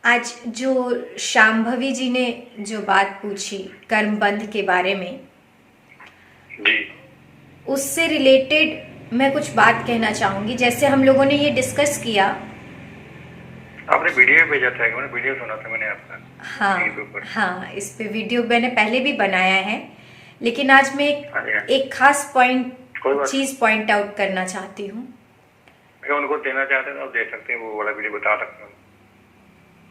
आज जो शांभवी जी ने जो बात पूछी कर्मबंध के बारे में, जी उससे रिलेटेड मैं कुछ बात कहना चाहूंगी। जैसे हम लोगों ने ये डिस्कस किया। आपने वीडियो भेजा था कि मैंने वीडियो सुना था मैंने आपका टीवी के हाँ ऊपर। हाँ, इस पे वीडियो मैंने पहले भी बनाया है, लेकिन आज मैं हाँ जी, हाँ। एक खास कोई बात चीज पॉइंट आउट करना चाहती हूँ। अगर उनको देना चाहते हैं तो आप दे सकते हैं, वो वाला वीडियो बता सकते हैं।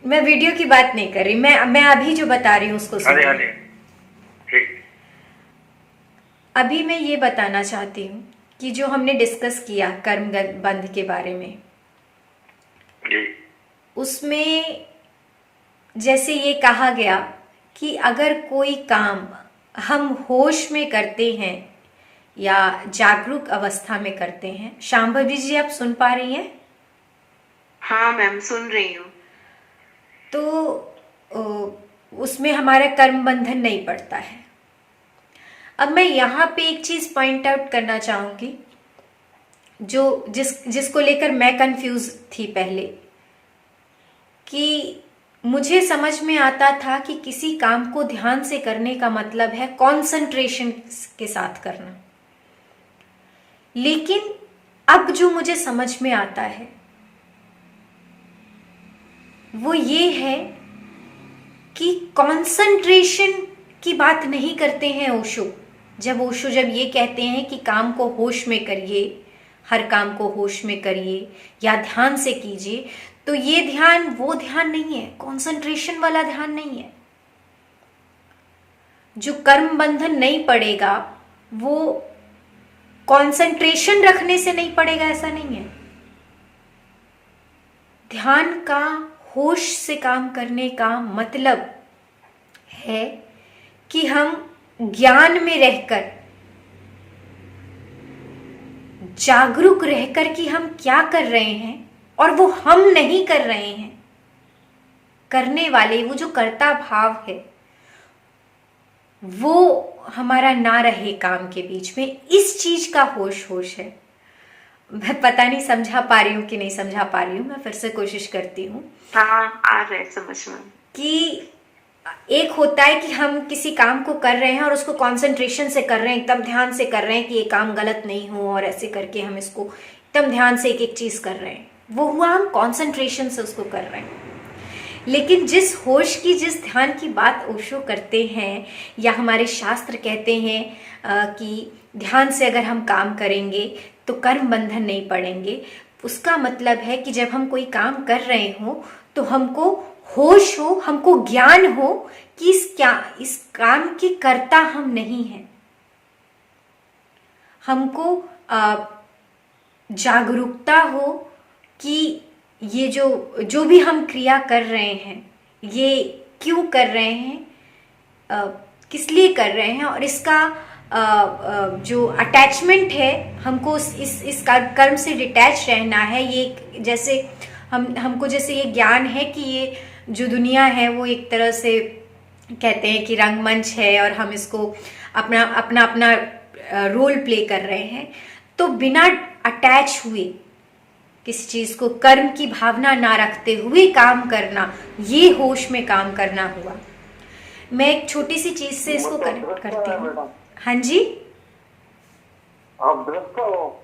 मैं वीडियो की बात नहीं कर रही, मैं अभी जो बता रही हूँ उसको हाँ जी, हाँ सुनिए। जी, ठीक। अभी मैं ये बताना चाहती हूँ कि जो हमने डिस्कस किया कर्म बंध के बारे में, जी उसमें जैसे ये कहा गया कि अगर कोई काम हम होश में करते हैं या जागरूक अवस्था में करते हैं। शांभवी जी, आप सुन पा रही हैं? हाँ मैम, सुन रही हूँ। तो उसमें हमारा कर्म बंधन नहीं पड़ता है। अब मैं यहाँ पे एक चीज पॉइंट आउट करना चाहूंगी, जो जिसको लेकर मैं कंफ्यूज थी पहले, कि मुझे समझ में आता था कि किसी काम को ध्यान से करने का मतलब है कंसंट्रेशन के साथ करना। लेकिन अब जो मुझे समझ में आता है वो ये है कि कंसंट्रेशन की बात नहीं करते हैं ओशो। ओशो जब ये कहते हैं कि काम को होश में करिए, हर काम को होश में करिए या ध्यान से कीजिए, तो ये ध्यान वो ध्यान नहीं है, कंसंट्रेशन वाला ध्यान नहीं है। जो कर्म बंधन नहीं पड़ेगा वो कंसंट्रेशन रखने से नहीं पड़ेगा, ऐसा नहीं है। ध्यान का, होश से काम करने का मतलब है कि हम ज्ञान में रहकर, जागरूक रहकर कि हम क्या कर रहे हैं और वो हम नहीं कर रहे हैं। करने वाले, वो जो कर्ता भाव है, वो हमारा ना रहे काम के बीच में। इस चीज का होश है। मैं पता नहीं समझा पा रही हूँ कि नहीं समझा पा रही हूँ, मैं फिर से कोशिश करती हूँ। हाँ, आ रहे समझ में कि एक होता है कि हम किसी काम को कर रहे हैं और उसको कंसंट्रेशन से कर रहे हैं, एकदम ध्यान से कर रहे हैं कि ये काम गलत नहीं हो, और ऐसे करके हम इसको एकदम ध्यान से एक एक चीज कर रहे हैं। वो हुआ हम कंसंट्रेशन से उसको कर रहे हैं। लेकिन जिस होश की, जिस ध्यान की बात ओशो करते हैं या हमारे शास्त्र कहते हैं कि ध्यान से अगर हम काम करेंगे तो कर्म बंधन नहीं पड़ेंगे, उसका मतलब है कि जब हम कोई काम कर रहे हो तो हमको होश हो, हमको ज्ञान हो कि इस काम के कर्ता हम नहीं हैं। हमको जागरूकता हो कि ये जो भी हम क्रिया कर रहे हैं, ये क्यों कर रहे हैं, किस लिए कर रहे हैं, और इसका जो अटैचमेंट है, हमको इस कर्म से डिटैच रहना है। ये जैसे हमको जैसे ये ज्ञान है कि ये जो दुनिया है वो एक तरह से कहते हैं कि रंगमंच है और हम इसको अपना अपना अपना रोल प्ले कर रहे हैं। तो बिना अटैच हुए, किसी चीज को कर्म की भावना ना रखते हुए काम करना, ये होश में काम करना हुआ। मैं एक छोटी सी चीज से इसको कनेक्ट करती हूँ। हाँ जी, आप दृष्टा हो।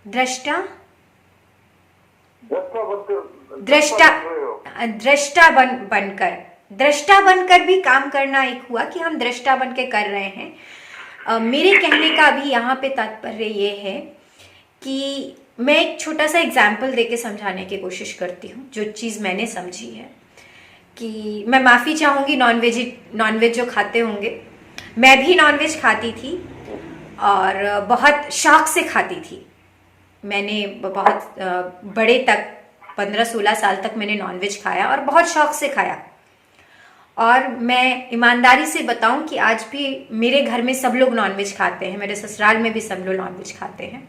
दृष्टा दृष्टा दृष्टा बनकर भी काम करना एक हुआ कि हम दृष्टा बन के कर रहे हैं। मेरे कहने का अभी यहाँ पे तात्पर्य ये है कि मैं एक छोटा सा एग्जाम्पल देके समझाने की कोशिश करती हूँ, जो चीज़ मैंने समझी है। कि मैं माफ़ी चाहूँगी नॉनवेज जो खाते होंगे, मैं भी नॉनवेज खाती थी और बहुत शौक से खाती थी। मैंने बहुत बड़े तक 15-16 साल तक मैंने नॉनवेज खाया और बहुत शौक से खाया। और मैं ईमानदारी से बताऊं कि आज भी मेरे घर में सब लोग नॉनवेज खाते हैं, मेरे ससुराल में भी सब लोग नॉनवेज खाते हैं।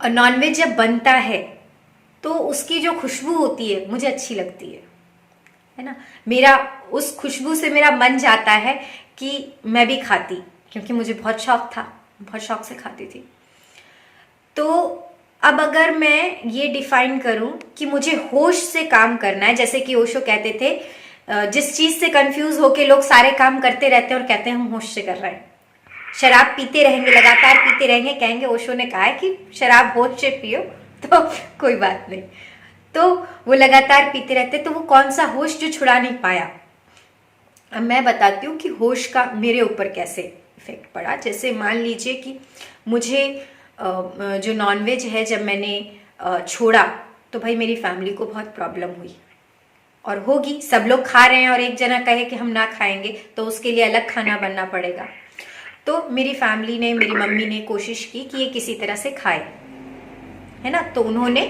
और नॉनवेज जब बनता है तो उसकी जो खुशबू होती है मुझे अच्छी लगती है ना। मेरा उस खुशबू से मेरा मन जाता है कि मैं भी खाती, क्योंकि मुझे बहुत शौक था, बहुत शौक से खाती थी। तो अब अगर मैं ये डिफाइन करूं कि मुझे होश से काम करना है, जैसे कि ओशो कहते थे जिस चीज से कंफ्यूज होके लोग सारे काम करते रहते हैं और कहते हैं हम होश से कर रहे हैं। शराब पीते रहेंगे, लगातार पीते रहेंगे, कहेंगे ओशो ने कहा है कि शराब होश से पियो, तो कोई बात नहीं, तो वो लगातार पीते रहते, तो वो कौन सा होश जो छुड़ा नहीं पाया। अब मैं बताती हूँ कि होश का मेरे ऊपर कैसे इफेक्ट पड़ा। जैसे मान लीजिए कि मुझे जो नॉनवेज है जब मैंने छोड़ा, तो भाई मेरी फैमिली को बहुत प्रॉब्लम हुई और होगी। सब लोग खा रहे हैं और एक जना कहे कि हम ना खाएंगे तो उसके लिए अलग खाना बनना पड़ेगा। तो मेरी फैमिली ने, मेरी मम्मी ने कोशिश की कि ये किसी तरह से खाए, है ना। तो उन्होंने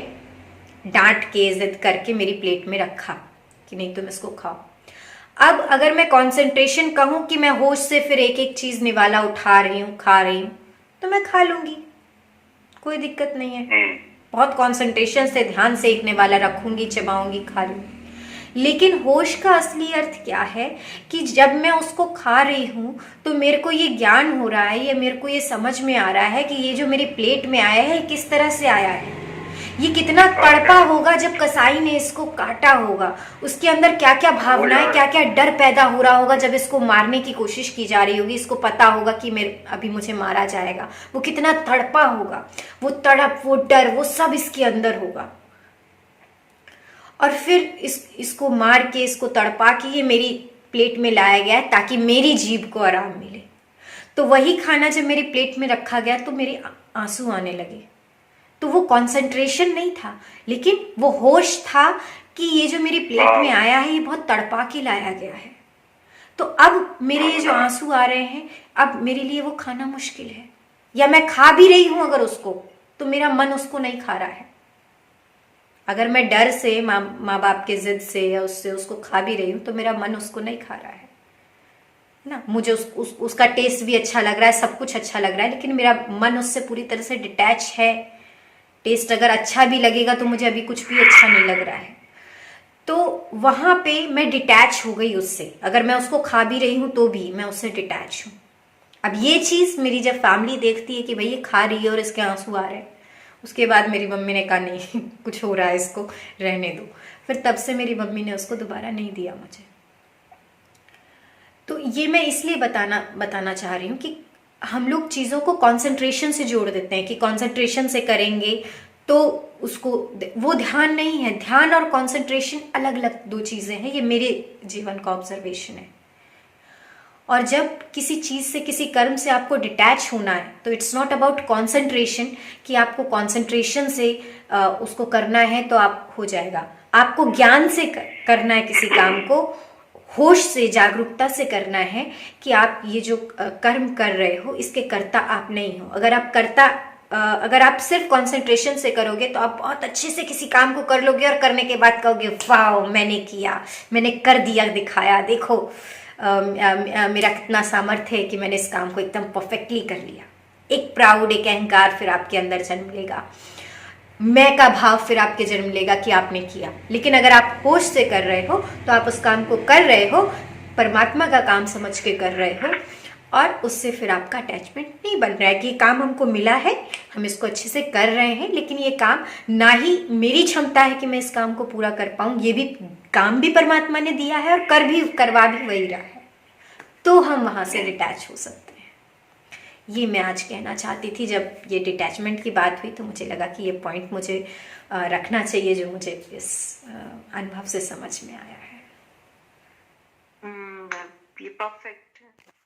डांट के जिद करके मेरी प्लेट में रखा कि नहीं तुम इसको खाओ। अब अगर मैं कंसंट्रेशन कहूं कि मैं होश से फिर एक एक चीज निवाला उठा रही हूँ, खा रही हूँ, तो मैं खा लूंगी, कोई दिक्कत नहीं है। बहुत कंसंट्रेशन से, ध्यान से एक निवाला रखूंगी, चबाऊंगी, खा लूंगी। लेकिन होश का असली अर्थ क्या है कि जब मैं उसको खा रही हूं तो मेरे को ये ज्ञान हो रहा है, या मेरे को ये समझ में आ रहा है कि ये जो मेरी प्लेट में आया है किस तरह से आया है, ये कितना तड़पा होगा जब कसाई ने इसको काटा होगा, उसके अंदर क्या क्या भावनाएं, क्या क्या डर पैदा हो रहा होगा जब इसको मारने की कोशिश की जा रही होगी। इसको पता होगा कि मेरे अभी मुझे मारा जाएगा, वो कितना तड़पा होगा, वो तड़प, वो डर, वो सब इसके अंदर होगा। और फिर इसको मार के, इसको तड़पा के ये मेरी प्लेट में लाया गया है ताकि मेरी जीभ को आराम मिले। तो वही खाना जब मेरी प्लेट में रखा गया तो मेरे आंसू आने लगे। तो वो कंसंट्रेशन नहीं था, लेकिन वो होश था कि ये जो मेरी प्लेट में आया है ये बहुत तड़पा के लाया गया है। तो अब मेरे ये जो आंसू आ रहे हैं, अब मेरे लिए वो खाना मुश्किल है, या मैं खा भी रही हूं अगर उसको, तो मेरा मन उसको नहीं खा रहा है। अगर मैं डर से, माँ बाप के जिद से या उससे उसको खा भी रही हूँ, तो मेरा मन उसको नहीं खा रहा है ना। मुझे उसका टेस्ट भी अच्छा लग रहा है, सब कुछ अच्छा लग रहा है, लेकिन मेरा मन उससे पूरी तरह से डिटैच है। टेस्ट अगर अच्छा भी लगेगा तो मुझे अभी कुछ भी अच्छा नहीं लग रहा है। तो वहां पे मैं डिटैच हो गई उससे। अगर मैं उसको खा भी रही हूं तो भी मैं उससे डिटैच हूं। अब ये चीज मेरी जब फैमिली देखती है कि भाई ये खा रही है और इसके आंसू आ रहे हैं, उसके बाद मेरी मम्मी ने कहा नहीं कुछ हो रहा है, इसको रहने दो। फिर तब से मेरी मम्मी ने उसको दोबारा नहीं दिया मुझे। तो ये मैं इसलिए बताना चाह रही हूँ कि हम लोग चीज़ों को कंसंट्रेशन से जोड़ देते हैं कि कंसंट्रेशन से करेंगे तो उसको, वो ध्यान नहीं है। ध्यान और कंसंट्रेशन अलग अलग दो चीज़ें हैं। ये मेरे जीवन का ऑब्जर्वेशन है। और जब किसी चीज़ से, किसी कर्म से आपको डिटैच होना है तो इट्स नॉट अबाउट कंसंट्रेशन कि आपको कंसंट्रेशन से उसको करना है तो आप हो जाएगा। आपको ज्ञान से करना है किसी काम को, होश से, जागरूकता से करना है कि आप ये जो कर्म कर रहे हो इसके कर्ता आप नहीं हो। अगर आप सिर्फ कंसंट्रेशन से करोगे तो आप बहुत अच्छे से किसी काम को कर लोगे और करने के बाद कहोगे वाह मैंने किया, मैंने कर दिया, दिखाया, देखो मेरा कितना सामर्थ्य है कि मैंने इस काम को एकदम परफेक्टली कर लिया। एक प्राउड, एक अहंकार फिर आपके अंदर जन्म लेगा, मैं का भाव फिर आपके जन्म लेगा कि आपने किया। लेकिन अगर आप होश से कर रहे हो तो आप उस काम को कर रहे हो, परमात्मा का काम समझ के कर रहे हो, और उससे फिर आपका अटैचमेंट नहीं बन रहा है कि ये काम हमको मिला है, हम इसको अच्छे से कर रहे हैं, लेकिन ये काम ना ही मेरी क्षमता है कि मैं इस काम को पूरा कर पाऊँ, ये भी काम भी परमात्मा ने दिया है और करवा भी वही रहा है। तो हम वहाँ से डिटैच हो सकते हैं। ये मैं आज कहना चाहती थी। जब ये डिटैचमेंट की बात हुई तो मुझे लगा कि ये पॉइंट मुझे रखना चाहिए जो मुझे इस अनुभव से समझ में आया है। ये परफेक्ट है।